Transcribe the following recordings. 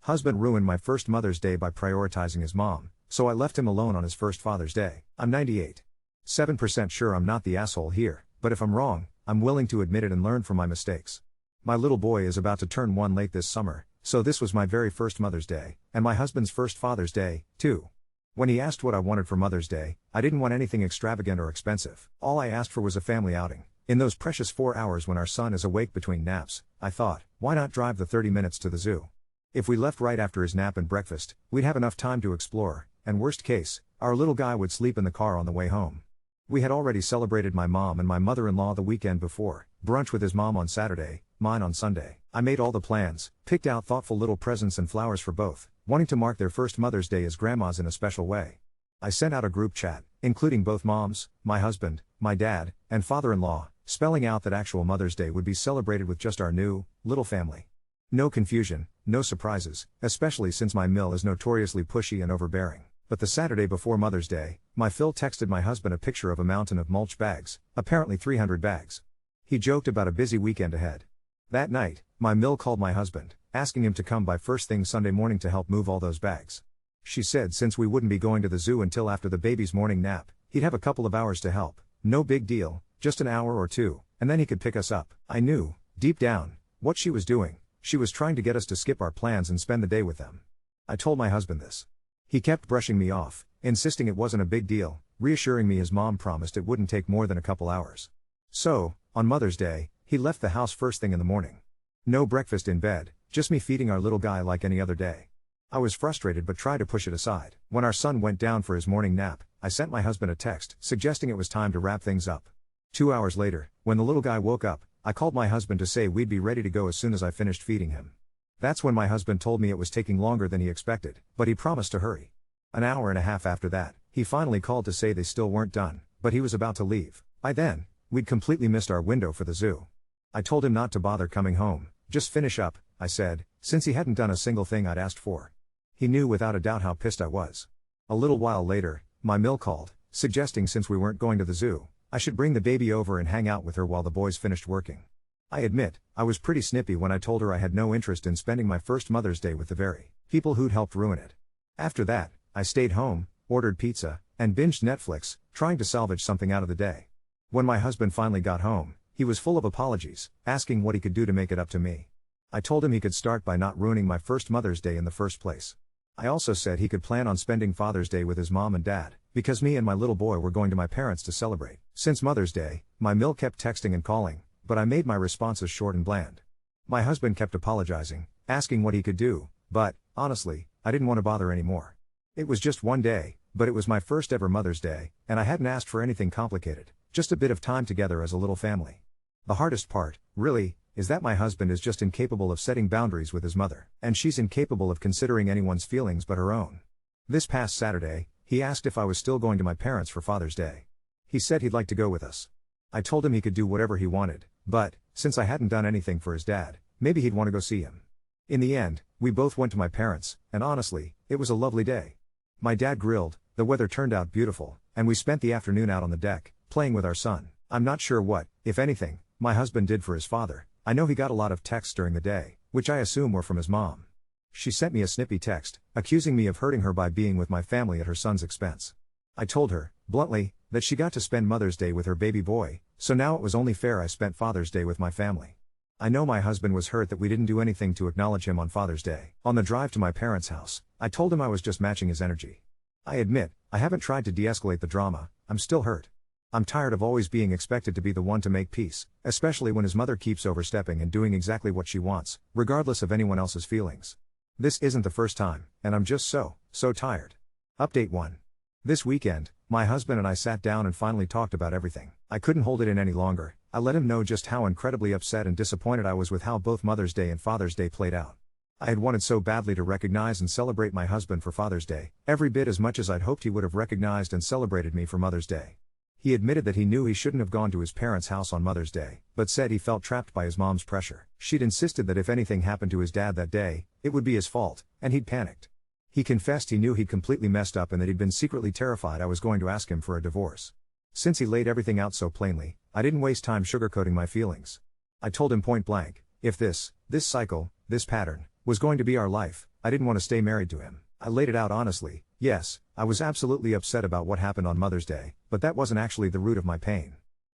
Husband ruined my first Mother's Day by prioritizing his mom, so I left him alone on his first Father's Day. I'm 98.7% sure I'm not the asshole here, but if I'm wrong, I'm willing to admit it and learn from my mistakes. My little boy is about to turn 1 late this summer, so this was my very first Mother's Day, and my husband's first Father's Day, too. When he asked what I wanted for Mother's Day, I didn't want anything extravagant or expensive. All I asked for was a family outing. In those precious 4 hours when our son is awake between naps, I thought, why not drive the 30 minutes to the zoo? If we left right after his nap and breakfast, we'd have enough time to explore, and worst case, our little guy would sleep in the car on the way home. We had already celebrated my mom and my mother-in-law the weekend before, brunch with his mom on Saturday, mine on Sunday. I made all the plans, picked out thoughtful little presents and flowers for both, wanting to mark their first Mother's Day as grandmas in a special way. I sent out a group chat, including both moms, my husband, my dad, and father-in-law, spelling out that actual Mother's Day would be celebrated with just our new, little family. No confusion, no surprises, especially since my Mill is notoriously pushy and overbearing. But the Saturday before Mother's Day, my Phil texted my husband a picture of a mountain of mulch bags, apparently 300 bags. He joked about a busy weekend ahead. That night, my Mill called my husband, asking him to come by first thing Sunday morning to help move all those bags. She said since we wouldn't be going to the zoo until after the baby's morning nap, he'd have a couple of hours to help. No big deal, just an hour or two, and then he could pick us up. I knew, deep down, what she was doing. She was trying to get us to skip our plans and spend the day with them. I told my husband this. He kept brushing me off, insisting it wasn't a big deal, reassuring me his mom promised it wouldn't take more than a couple hours. So, on Mother's Day, he left the house first thing in the morning. No breakfast in bed, just me feeding our little guy like any other day. I was frustrated but tried to push it aside. When our son went down for his morning nap, I sent my husband a text, suggesting it was time to wrap things up. 2 hours later, when the little guy woke up, I called my husband to say we'd be ready to go as soon as I finished feeding him. That's when my husband told me it was taking longer than he expected, but he promised to hurry. An hour and a half after that, he finally called to say they still weren't done, but he was about to leave. By then, we'd completely missed our window for the zoo. I told him not to bother coming home, just finish up, I said, since he hadn't done a single thing I'd asked for. He knew without a doubt how pissed I was. A little while later, my Mill called, suggesting since we weren't going to the zoo, I should bring the baby over and hang out with her while the boys finished working. I admit, I was pretty snippy when I told her I had no interest in spending my first Mother's Day with the very people who'd helped ruin it. After that, I stayed home, ordered pizza, and binged Netflix, trying to salvage something out of the day. When my husband finally got home, he was full of apologies, asking what he could do to make it up to me. I told him he could start by not ruining my first Mother's Day in the first place. I also said he could plan on spending Father's Day with his mom and dad, because me and my little boy were going to my parents to celebrate. Since Mother's Day, my Mill kept texting and calling, but I made my responses short and bland. My husband kept apologizing, asking what he could do, but, honestly, I didn't want to bother anymore. It was just one day, but it was my first ever Mother's Day, and I hadn't asked for anything complicated, just a bit of time together as a little family. The hardest part, really, is that my husband is just incapable of setting boundaries with his mother, and she's incapable of considering anyone's feelings but her own. This past Saturday, he asked if I was still going to my parents for Father's Day. He said he'd like to go with us. I told him he could do whatever he wanted, but, since I hadn't done anything for his dad, maybe he'd want to go see him. In the end, we both went to my parents, and honestly, it was a lovely day. My dad grilled, the weather turned out beautiful, and we spent the afternoon out on the deck, playing with our son. I'm not sure what, if anything, my husband did for his father. I know he got a lot of texts during the day, which I assume were from his mom. She sent me a snippy text, accusing me of hurting her by being with my family at her son's expense. I told her, bluntly, that she got to spend Mother's Day with her baby boy, so now it was only fair I spent Father's Day with my family. I know my husband was hurt that we didn't do anything to acknowledge him on Father's Day. On the drive to my parents' house, I told him I was just matching his energy. I admit, I haven't tried to de-escalate the drama, I'm still hurt. I'm tired of always being expected to be the one to make peace, especially when his mother keeps overstepping and doing exactly what she wants, regardless of anyone else's feelings. This isn't the first time, and I'm just so tired. Update 1. This weekend, my husband and I sat down and finally talked about everything. I couldn't hold it in any longer. I let him know just how incredibly upset and disappointed I was with how both Mother's Day and Father's Day played out. I had wanted so badly to recognize and celebrate my husband for Father's Day, every bit as much as I'd hoped he would have recognized and celebrated me for Mother's Day. He admitted that he knew he shouldn't have gone to his parents' house on Mother's Day, but said he felt trapped by his mom's pressure. She'd insisted that if anything happened to his dad that day, it would be his fault, and he'd panicked. He confessed he knew he'd completely messed up and that he'd been secretly terrified I was going to ask him for a divorce. Since he laid everything out so plainly, I didn't waste time sugarcoating my feelings. I told him point blank, if this cycle, this pattern, was going to be our life, I didn't want to stay married to him. I laid it out honestly. Yes, I was absolutely upset about what happened on Mother's Day, but that wasn't actually the root of my pain.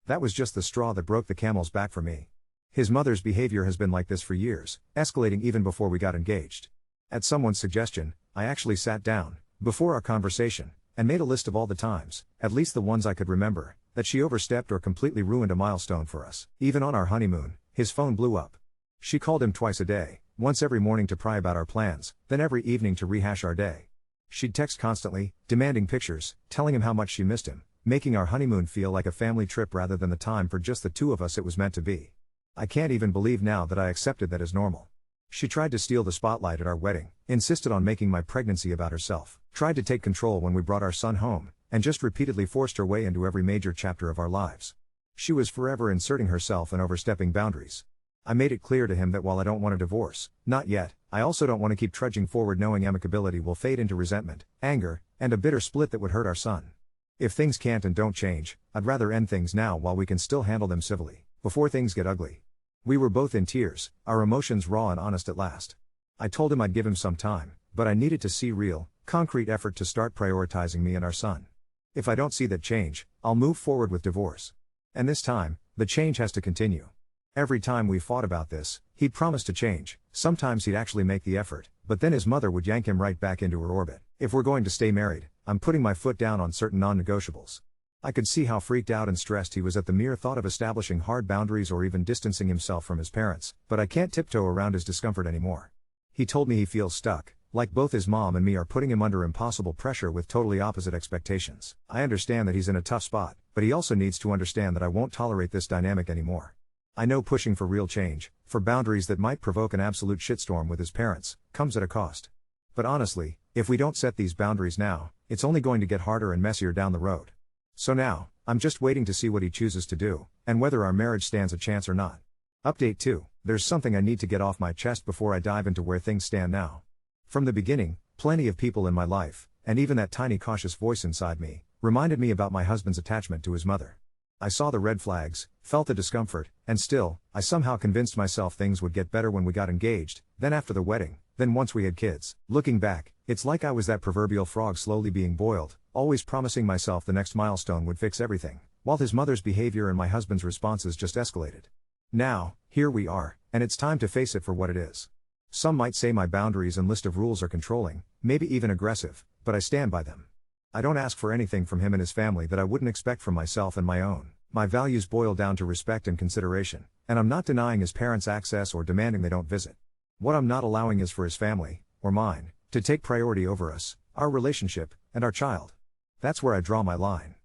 That was just the straw that broke the camel's back for me. His mother's behavior has been like this for years, escalating even before we got engaged. At someone's suggestion, I actually sat down, before our conversation, and made a list of all the times, at least the ones I could remember, that she overstepped or completely ruined a milestone for us. Even on our honeymoon, his phone blew up. She called him twice a day, once every morning to pry about our plans, then every evening to rehash our day. She'd text constantly, demanding pictures, telling him how much she missed him, making our honeymoon feel like a family trip rather than the time for just the two of us it was meant to be. I can't even believe now that I accepted that as normal. She tried to steal the spotlight at our wedding, insisted on making my pregnancy about herself, tried to take control when we brought our son home, and just repeatedly forced her way into every major chapter of our lives. She was forever inserting herself and overstepping boundaries. I made it clear to him that while I don't want a divorce, not yet, I also don't want to keep trudging forward knowing amicability will fade into resentment, anger, and a bitter split that would hurt our son. If things can't and don't change, I'd rather end things now while we can still handle them civilly, before things get ugly. We were both in tears, our emotions raw and honest at last. I told him I'd give him some time, but I needed to see real, concrete effort to start prioritizing me and our son. If I don't see that change, I'll move forward with divorce. And this time, the change has to continue. Every time we fought about this, he'd promise to change, sometimes he'd actually make the effort, but then his mother would yank him right back into her orbit. If we're going to stay married, I'm putting my foot down on certain non-negotiables. I could see how freaked out and stressed he was at the mere thought of establishing hard boundaries or even distancing himself from his parents, but I can't tiptoe around his discomfort anymore. He told me he feels stuck, like both his mom and me are putting him under impossible pressure with totally opposite expectations. I understand that he's in a tough spot, but he also needs to understand that I won't tolerate this dynamic anymore. I know pushing for real change, for boundaries that might provoke an absolute shitstorm with his parents, comes at a cost. But honestly, if we don't set these boundaries now, it's only going to get harder and messier down the road. So now, I'm just waiting to see what he chooses to do, and whether our marriage stands a chance or not. Update 2, there's something I need to get off my chest before I dive into where things stand now. From the beginning, plenty of people in my life, and even that tiny cautious voice inside me, reminded me about my husband's attachment to his mother. I saw the red flags, felt the discomfort, and still, I somehow convinced myself things would get better when we got engaged, then after the wedding, then once we had kids. Looking back, it's like I was that proverbial frog slowly being boiled, always promising myself the next milestone would fix everything, while his mother's behavior and my husband's responses just escalated. Now, here we are, and it's time to face it for what it is. Some might say my boundaries and list of rules are controlling, maybe even aggressive, but I stand by them. I don't ask for anything from him and his family that I wouldn't expect from myself and my own. My values boil down to respect and consideration, and I'm not denying his parents access or demanding they don't visit. What I'm not allowing is for his family, or mine, to take priority over us, our relationship, and our child. That's where I draw my line.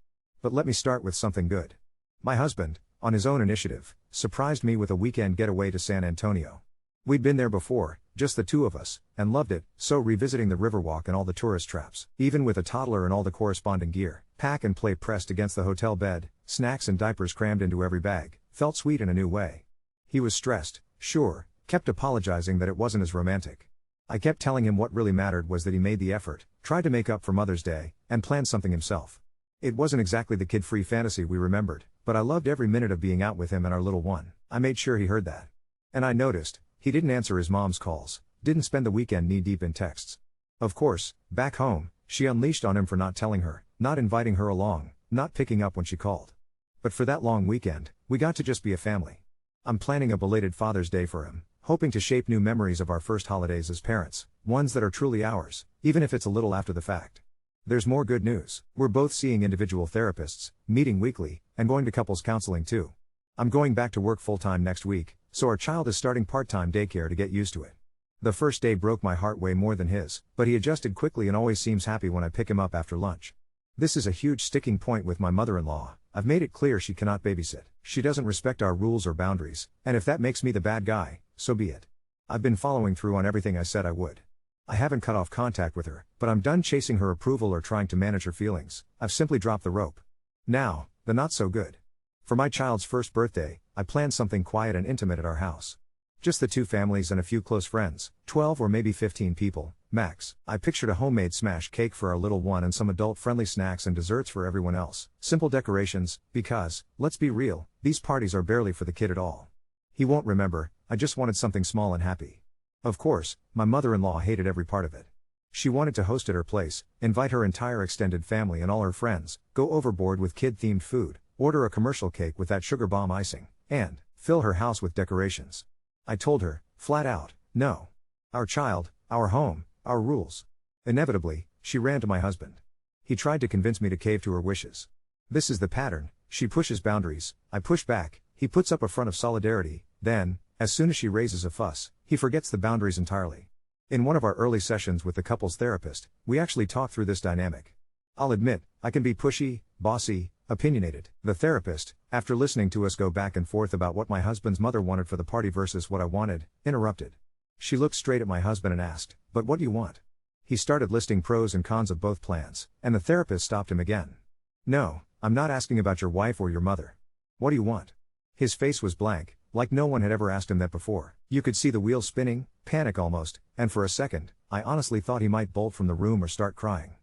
But let me start with something good. My husband, on his own initiative, surprised me with a weekend getaway to San Antonio. We'd been there before, just the two of us, and loved it, so revisiting the Riverwalk and all the tourist traps, even with a toddler and all the corresponding gear, pack and play pressed against the hotel bed, snacks and diapers crammed into every bag, felt sweet in a new way. He was stressed, sure, kept apologizing that it wasn't as romantic. I kept telling him what really mattered was that he made the effort, tried to make up for Mother's Day, and planned something himself. It wasn't exactly the kid-free fantasy we remembered, but I loved every minute of being out with him and our little one. I made sure he heard that. And I noticed, he didn't answer his mom's calls, didn't spend the weekend knee-deep in texts. Of course, back home, she unleashed on him for not telling her, not inviting her along, not picking up when she called. But for that long weekend, we got to just be a family. I'm planning a belated Father's Day for him, hoping to shape new memories of our first holidays as parents, ones that are truly ours, even if it's a little after the fact. There's more good news. We're both seeing individual therapists, meeting weekly, and going to couples counseling too. I'm going back to work full-time next week, so our child is starting part-time daycare to get used to it. The first day broke my heart way more than his, but he adjusted quickly and always seems happy when I pick him up after lunch. This is a huge sticking point with my mother-in-law. I've made it clear she cannot babysit. She doesn't respect our rules or boundaries, and if that makes me the bad guy, so be it. I've been following through on everything I said I would. I haven't cut off contact with her, but I'm done chasing her approval or trying to manage her feelings. I've simply dropped the rope. Now, the not so good. For my child's first birthday, I planned something quiet and intimate at our house. Just the two families and a few close friends, 12 or maybe 15 people, max. I pictured a homemade smash cake for our little one and some adult-friendly snacks and desserts for everyone else. Simple decorations, because, let's be real, these parties are barely for the kid at all. He won't remember, I just wanted something small and happy. Of course, my mother-in-law hated every part of it. She wanted to host at her place, invite her entire extended family and all her friends, go overboard with kid-themed food, order a commercial cake with that sugar bomb icing, and fill her house with decorations. I told her, flat out, no. Our child, our home, our rules. Inevitably, she ran to my husband. He tried to convince me to cave to her wishes. This is the pattern: she pushes boundaries, I push back, he puts up a front of solidarity, then, as soon as she raises a fuss, he forgets the boundaries entirely. In one of our early sessions with the couple's therapist, we actually talked through this dynamic. I'll admit, I can be pushy, bossy, opinionated. The therapist, after listening to us go back and forth about what my husband's mother wanted for the party versus what I wanted, interrupted. She looked straight at my husband and asked, "But what do you want?" He started listing pros and cons of both plans, and the therapist stopped him again. "No, I'm not asking about your wife or your mother. What do you want?" His face was blank, like no one had ever asked him that before. You could see the wheels spinning, panic almost, and for a second, I honestly thought he might bolt from the room or start crying.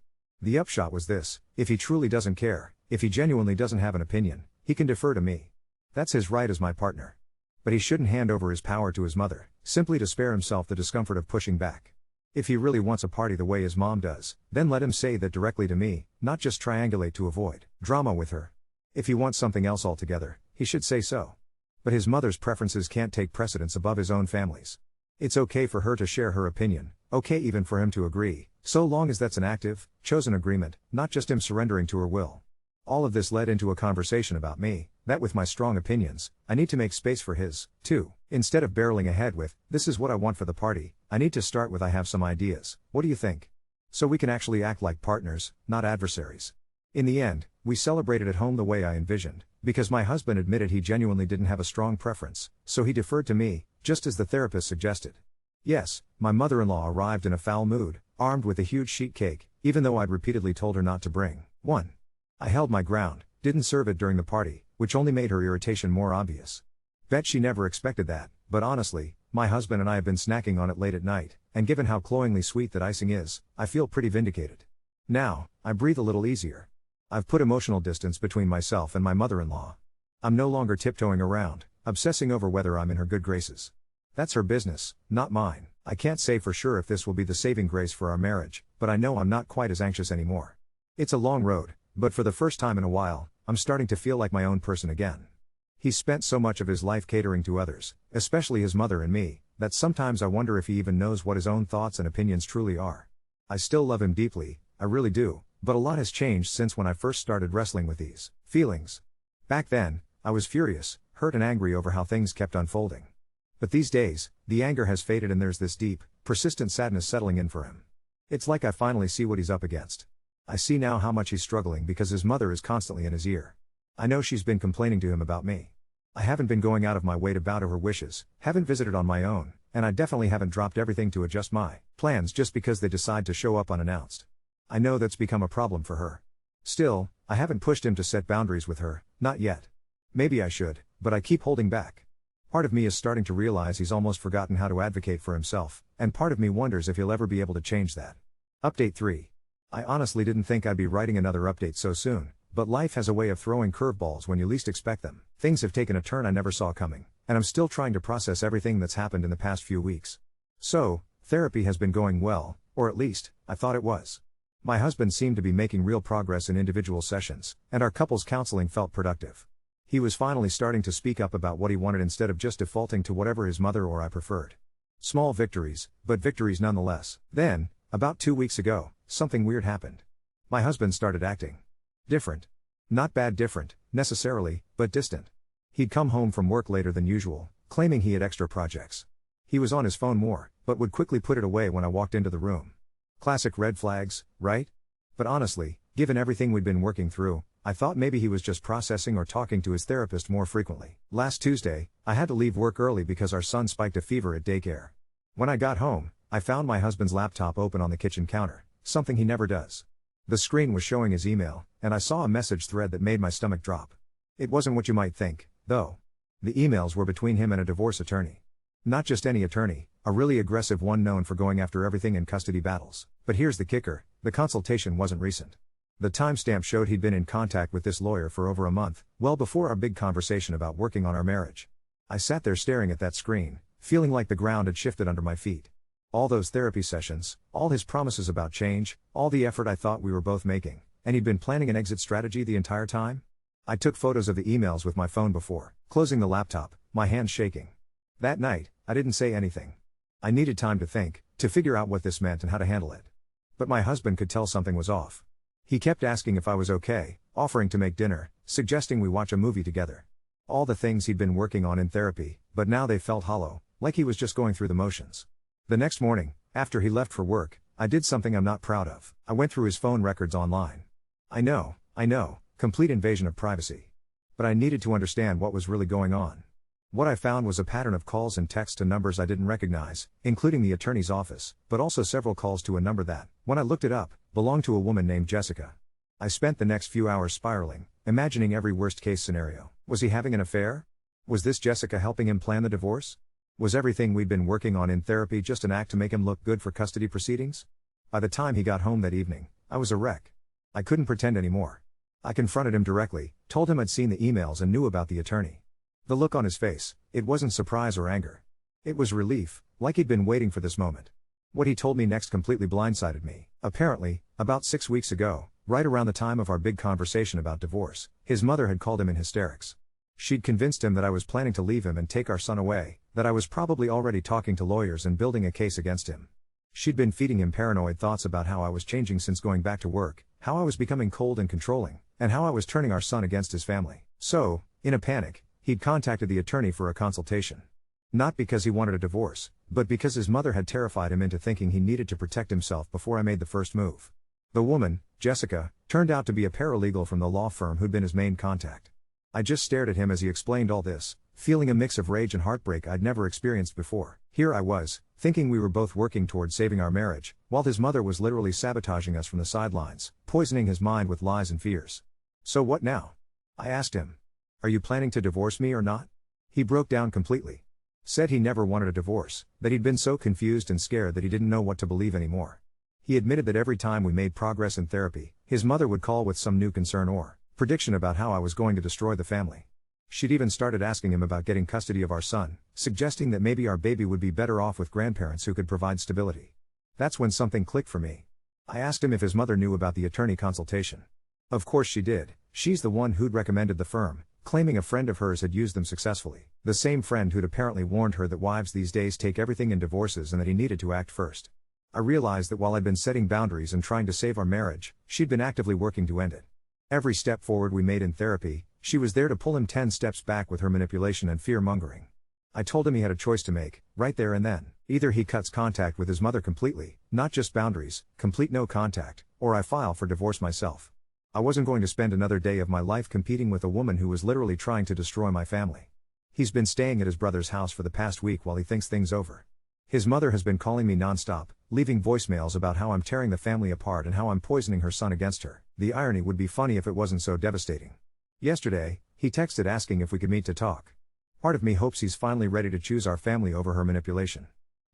The upshot was this: if he truly doesn't care, if he genuinely doesn't have an opinion, he can defer to me. That's his right as my partner. But he shouldn't hand over his power to his mother, simply to spare himself the discomfort of pushing back. If he really wants a party the way his mom does, then let him say that directly to me, not just triangulate to avoid drama with her. If he wants something else altogether, he should say so. But his mother's preferences can't take precedence above his own family's. It's okay for her to share her opinion, okay even for him to agree, so long as that's an active, chosen agreement, not just him surrendering to her will. All of this led into a conversation about me, that with my strong opinions, I need to make space for his, too. Instead of barreling ahead with, "This is what I want for the party," I need to start with, "I have some ideas, what do you think?" So we can actually act like partners, not adversaries. In the end, we celebrated at home the way I envisioned, because my husband admitted he genuinely didn't have a strong preference, so he deferred to me, just as the therapist suggested. Yes, my mother-in-law arrived in a foul mood, armed with a huge sheet cake, even though I'd repeatedly told her not to bring one. I held my ground, didn't serve it during the party, which only made her irritation more obvious. Bet she never expected that, but honestly, my husband and I have been snacking on it late at night, and given how cloyingly sweet that icing is, I feel pretty vindicated. Now, I breathe a little easier. I've put emotional distance between myself and my mother-in-law. I'm no longer tiptoeing around, obsessing over whether I'm in her good graces. That's her business, not mine. I can't say for sure if this will be the saving grace for our marriage, but I know I'm not quite as anxious anymore. It's a long road, but for the first time in a while, I'm starting to feel like my own person again. He's spent so much of his life catering to others, especially his mother and me, that sometimes I wonder if he even knows what his own thoughts and opinions truly are. I still love him deeply, I really do, but a lot has changed since when I first started wrestling with these feelings. Back then, I was furious, hurt and angry over how things kept unfolding. But these days, the anger has faded and there's this deep, persistent sadness settling in for him. It's like I finally see what he's up against. I see now how much he's struggling because his mother is constantly in his ear. I know she's been complaining to him about me. I haven't been going out of my way to bow to her wishes, haven't visited on my own, and I definitely haven't dropped everything to adjust my plans just because they decide to show up unannounced. I know that's become a problem for her. Still, I haven't pushed him to set boundaries with her, not yet. Maybe I should, but I keep holding back. Part of me is starting to realize he's almost forgotten how to advocate for himself, and part of me wonders if he'll ever be able to change that. Update 3. I honestly didn't think I'd be writing another update so soon, but life has a way of throwing curveballs when you least expect them. Things have taken a turn I never saw coming, and I'm still trying to process everything that's happened in the past few weeks. So, therapy has been going well, or at least, I thought it was. My husband seemed to be making real progress in individual sessions, and our couples counseling felt productive. He was finally starting to speak up about what he wanted instead of just defaulting to whatever his mother or I preferred. Small victories, but victories nonetheless. Then, about 2 weeks ago, something weird happened. My husband started acting different. Not bad different, necessarily, but distant. He'd come home from work later than usual, claiming he had extra projects. He was on his phone more, but would quickly put it away when I walked into the room. Classic red flags, right? But honestly, given everything we'd been working through, I thought maybe he was just processing or talking to his therapist more frequently. Last Tuesday, I had to leave work early because our son spiked a fever at daycare. When I got home, I found my husband's laptop open on the kitchen counter, something he never does. The screen was showing his email, and I saw a message thread that made my stomach drop. It wasn't what you might think, though. The emails were between him and a divorce attorney. Not just any attorney, a really aggressive one known for going after everything in custody battles. But here's the kicker, the consultation wasn't recent. The timestamp showed he'd been in contact with this lawyer for over a month, well before our big conversation about working on our marriage. I sat there staring at that screen, feeling like the ground had shifted under my feet. All those therapy sessions, all his promises about change, all the effort I thought we were both making, and he'd been planning an exit strategy the entire time? I took photos of the emails with my phone before closing the laptop, my hands shaking. That night, I didn't say anything. I needed time to think, to figure out what this meant and how to handle it. But my husband could tell something was off. He kept asking if I was okay, offering to make dinner, suggesting we watch a movie together. All the things he'd been working on in therapy, but now they felt hollow, like he was just going through the motions. The next morning, after he left for work, I did something I'm not proud of. I went through his phone records online. I know, complete invasion of privacy. But I needed to understand what was really going on. What I found was a pattern of calls and texts to numbers I didn't recognize, including the attorney's office, but also several calls to a number that, when I looked it up, belonged to a woman named Jessica. I spent the next few hours spiraling, imagining every worst-case scenario. Was he having an affair? Was this Jessica helping him plan the divorce? Was everything we'd been working on in therapy just an act to make him look good for custody proceedings? By the time he got home that evening, I was a wreck. I couldn't pretend anymore. I confronted him directly, told him I'd seen the emails and knew about the attorney. The look on his face, it wasn't surprise or anger. It was relief, like he'd been waiting for this moment. What he told me next completely blindsided me. Apparently, about 6 weeks ago, right around the time of our big conversation about divorce, his mother had called him in hysterics. She'd convinced him that I was planning to leave him and take our son away, that I was probably already talking to lawyers and building a case against him. She'd been feeding him paranoid thoughts about how I was changing since going back to work, how I was becoming cold and controlling, and how I was turning our son against his family. So, in a panic, he'd contacted the attorney for a consultation. Not because he wanted a divorce, but because his mother had terrified him into thinking he needed to protect himself before I made the first move. The woman, Jessica, turned out to be a paralegal from the law firm who'd been his main contact. I just stared at him as he explained all this, feeling a mix of rage and heartbreak I'd never experienced before. Here I was, thinking we were both working toward saving our marriage, while his mother was literally sabotaging us from the sidelines, poisoning his mind with lies and fears. So what now? I asked him. Are you planning to divorce me or not? He broke down completely. Said he never wanted a divorce, that he'd been so confused and scared that he didn't know what to believe anymore. He admitted that every time we made progress in therapy, his mother would call with some new concern or prediction about how I was going to destroy the family. She'd even started asking him about getting custody of our son, suggesting that maybe our baby would be better off with grandparents who could provide stability. That's when something clicked for me. I asked him if his mother knew about the attorney consultation. Of course she did. She's the one who'd recommended the firm, claiming a friend of hers had used them successfully. The same friend who'd apparently warned her that wives these days take everything in divorces and that he needed to act first. I realized that while I'd been setting boundaries and trying to save our marriage, she'd been actively working to end it. Every step forward we made in therapy, she was there to pull him 10 steps back with her manipulation and fear-mongering. I told him he had a choice to make, right there and then. Either he cuts contact with his mother completely, not just boundaries, complete no contact, or I file for divorce myself. I wasn't going to spend another day of my life competing with a woman who was literally trying to destroy my family. He's been staying at his brother's house for the past week while he thinks things over. His mother has been calling me nonstop, leaving voicemails about how I'm tearing the family apart and how I'm poisoning her son against her. The irony would be funny if it wasn't so devastating. Yesterday, he texted asking if we could meet to talk. Part of me hopes he's finally ready to choose our family over her manipulation.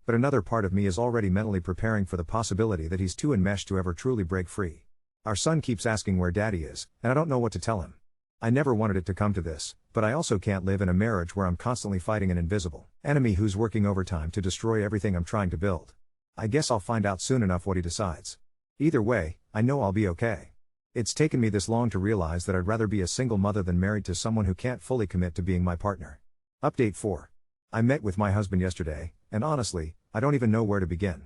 But another part of me is already mentally preparing for the possibility that he's too enmeshed to ever truly break free. Our son keeps asking where daddy is, and I don't know what to tell him. I never wanted it to come to this, but I also can't live in a marriage where I'm constantly fighting an invisible enemy who's working overtime to destroy everything I'm trying to build. I guess I'll find out soon enough what he decides. Either way, I know I'll be okay. It's taken me this long to realize that I'd rather be a single mother than married to someone who can't fully commit to being my partner. Update 4. I met with my husband yesterday, and honestly, I don't even know where to begin.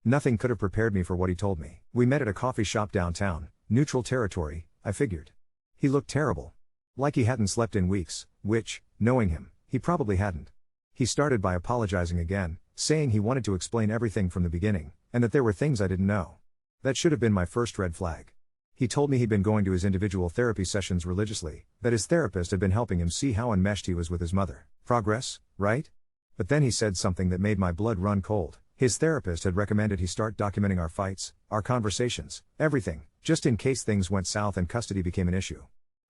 Nothing could have prepared me for what he told me. We met at a coffee shop downtown, neutral territory, I figured. He looked terrible. Like he hadn't slept in weeks, which, knowing him, he probably hadn't. He started by apologizing again, saying he wanted to explain everything from the beginning, and that there were things I didn't know. That should have been my first red flag. He told me he'd been going to his individual therapy sessions religiously, that his therapist had been helping him see how enmeshed he was with his mother. Progress, right? But then he said something that made my blood run cold. His therapist had recommended he start documenting our fights, our conversations, everything, just in case things went south and custody became an issue.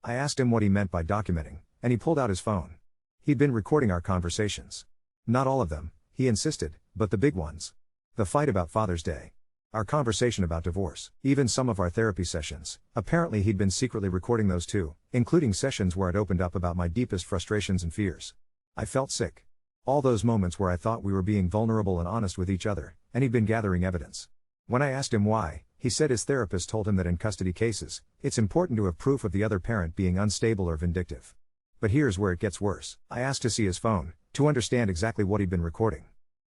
I asked him what he meant by documenting, and he pulled out his phone. He'd been recording our conversations. Not all of them, he insisted, but the big ones. The fight about Father's Day. Our conversation about divorce. Even some of our therapy sessions. Apparently he'd been secretly recording those too, including sessions where I'd opened up about my deepest frustrations and fears. I felt sick. All those moments where I thought we were being vulnerable and honest with each other, and he'd been gathering evidence. When I asked him why, he said his therapist told him that in custody cases, it's important to have proof of the other parent being unstable or vindictive. But here's where it gets worse. I asked to see his phone, to understand exactly what he'd been recording.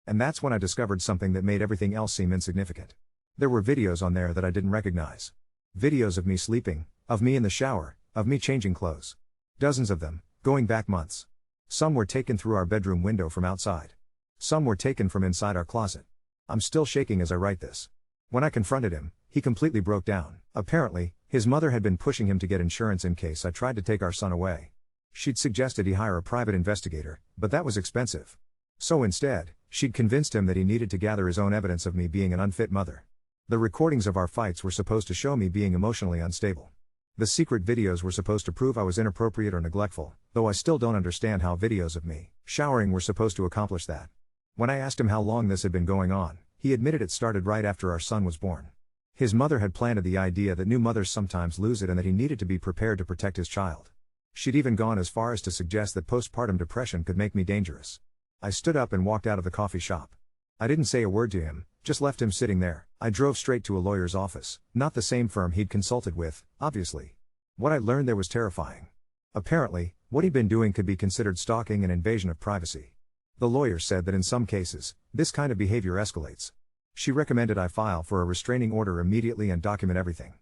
And that's when I discovered something that made everything else seem insignificant. There were videos on there that I didn't recognize. Videos of me sleeping, of me in the shower, of me changing clothes. Dozens of them, going back months. Some were taken through our bedroom window from outside. Some were taken from inside our closet. I'm still shaking as I write this. When I confronted him, he completely broke down. Apparently, his mother had been pushing him to get insurance in case I tried to take our son away. She'd suggested he hire a private investigator, but that was expensive. So instead, she'd convinced him that he needed to gather his own evidence of me being an unfit mother. The recordings of our fights were supposed to show me being emotionally unstable. The secret videos were supposed to prove I was inappropriate or neglectful, though I still don't understand how videos of me showering were supposed to accomplish that. When I asked him how long this had been going on, he admitted it started right after our son was born. His mother had planted the idea that new mothers sometimes lose it and that he needed to be prepared to protect his child. She'd even gone as far as to suggest that postpartum depression could make me dangerous. I stood up and walked out of the coffee shop. I didn't say a word to him, just left him sitting there. I drove straight to a lawyer's office, not the same firm he'd consulted with, obviously. What I learned there was terrifying. Apparently, what he'd been doing could be considered stalking and invasion of privacy. The lawyer said that in some cases, this kind of behavior escalates. She recommended I file for a restraining order immediately and document everything.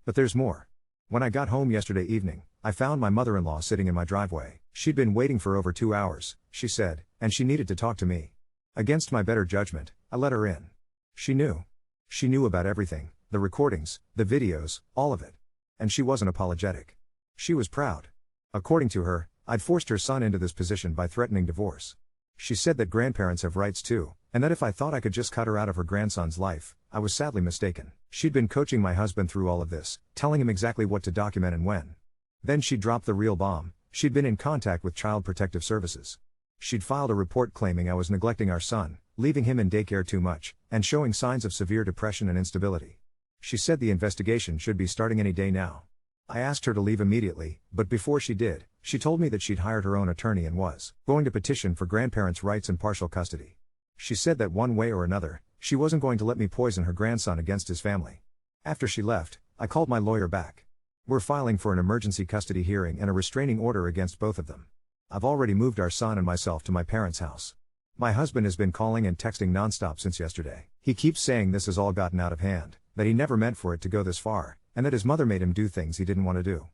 But there's more. When I got home yesterday evening, I found my mother-in-law sitting in my driveway. She'd been waiting for over 2 hours, she said, and she needed to talk to me. Against my better judgment, I let her in. She knew. She knew about everything, the recordings, the videos, all of it. And she wasn't apologetic. She was proud. According to her, I'd forced her son into this position by threatening divorce. She said that grandparents have rights too, and that if I thought I could just cut her out of her grandson's life, I was sadly mistaken. She'd been coaching my husband through all of this, telling him exactly what to document and when. Then she dropped the real bomb. She'd been in contact with Child Protective Services. She'd filed a report claiming I was neglecting our son, leaving him in daycare too much, and showing signs of severe depression and instability. She said the investigation should be starting any day now. I asked her to leave immediately, but before she did, she told me that she'd hired her own attorney and was going to petition for grandparents' rights and partial custody. She said that one way or another, she wasn't going to let me poison her grandson against his family. After she left, I called my lawyer back. We're filing for an emergency custody hearing and a restraining order against both of them. I've already moved our son and myself to my parents' house. My husband has been calling and texting nonstop since yesterday. He keeps saying this has all gotten out of hand, that he never meant for it to go this far, and that his mother made him do things he didn't want to do.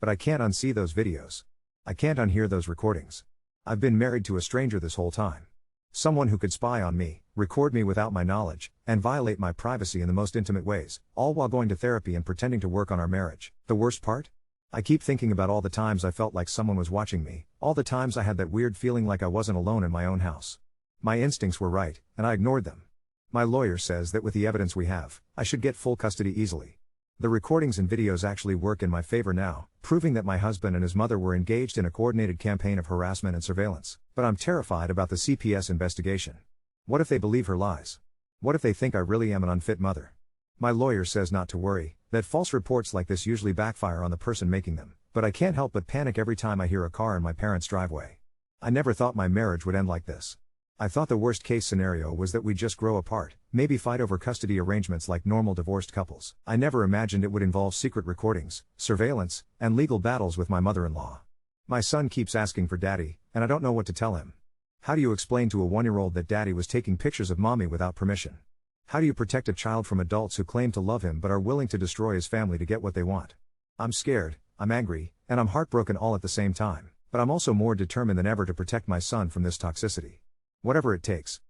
But I can't unsee those videos. I can't unhear those recordings. I've been married to a stranger this whole time. Someone who could spy on me, record me without my knowledge, and violate my privacy in the most intimate ways, all while going to therapy and pretending to work on our marriage. The worst part? I keep thinking about all the times I felt like someone was watching me, all the times I had that weird feeling like I wasn't alone in my own house. My instincts were right, and I ignored them. My lawyer says that with the evidence we have, I should get full custody easily. The recordings and videos actually work in my favor now, proving that my husband and his mother were engaged in a coordinated campaign of harassment and surveillance. But I'm terrified about the CPS investigation. What if they believe her lies? What if they think I really am an unfit mother? My lawyer says not to worry, that false reports like this usually backfire on the person making them, but I can't help but panic every time I hear a car in my parents' driveway. I never thought my marriage would end like this. I thought the worst case scenario was that we'd just grow apart, maybe fight over custody arrangements like normal divorced couples. I never imagined it would involve secret recordings, surveillance, and legal battles with my mother-in-law. My son keeps asking for daddy, and I don't know what to tell him. How do you explain to a 1-year-old that daddy was taking pictures of mommy without permission? How do you protect a child from adults who claim to love him but are willing to destroy his family to get what they want? I'm scared, I'm angry, and I'm heartbroken all at the same time, but I'm also more determined than ever to protect my son from this toxicity. Whatever it takes.